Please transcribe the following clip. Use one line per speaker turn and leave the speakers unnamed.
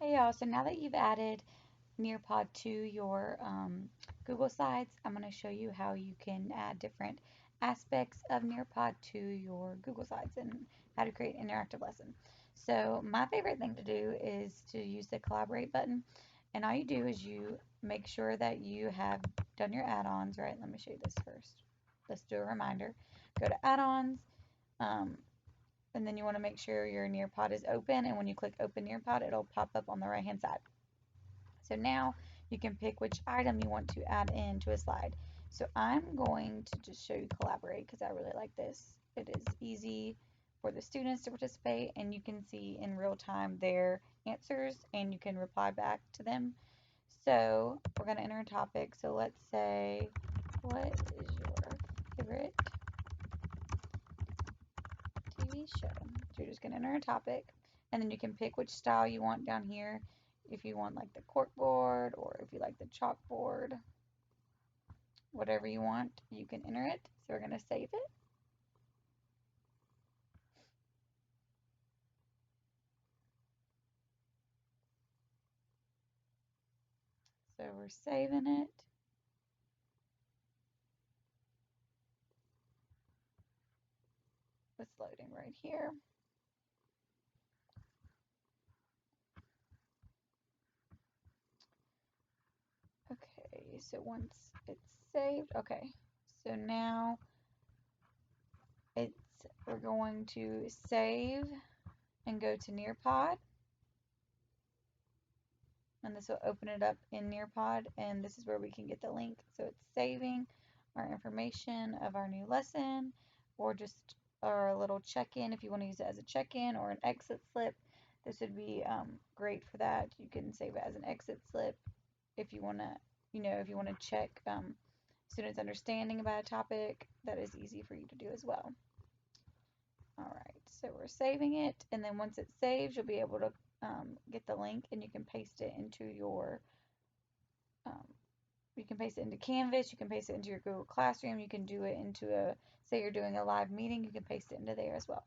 Hey y'all, so now that you've added Nearpod to your Google Slides, I'm going to show you how you can add different aspects of Nearpod to your Google Slides and how to create an interactive lesson. So my favorite thing to do is to use the collaborate button, and all you do is you make sure that you have done your add-ons, right? Let me show you this first. Let's do a reminder. Go to add-ons, um, and then you want to make sure your Nearpod is open, and when you click open Nearpod, it'll pop up on the right hand side. So now you can pick which item you want to add into a slide. So I'm going to just show you collaborate because I really like this. It is easy for the students to participate, and you can see in real time their answers and you can reply back to them. So we're going to enter a topic. So let's say, what is your favorite TV show? So you're just going to enter a topic, and then you can pick which style you want down here. If you want like the corkboard, or if you like the chalkboard, whatever you want, you can enter it. So we're going to save it. So we're saving it. It's loading right here. Okay, so once it's saved, okay. So now it's we're going to save and go to Nearpod, and this will open it up in Nearpod, and this is where we can get the link. So it's saving our information of our new lesson, or just our little check-in if you want to use it as a check-in or an exit slip. This would be great for that. You can save it as an exit slip if you want to, if you want to check students' understanding about a topic. That is easy for you to do as well. All right, so we're saving it, and then once it saves, you'll be able to get the link, and you can paste it into your um, you can paste it into Canvas, you can paste it into your Google Classroom, you can do it into say you're doing a live meeting, you can paste it into there as well.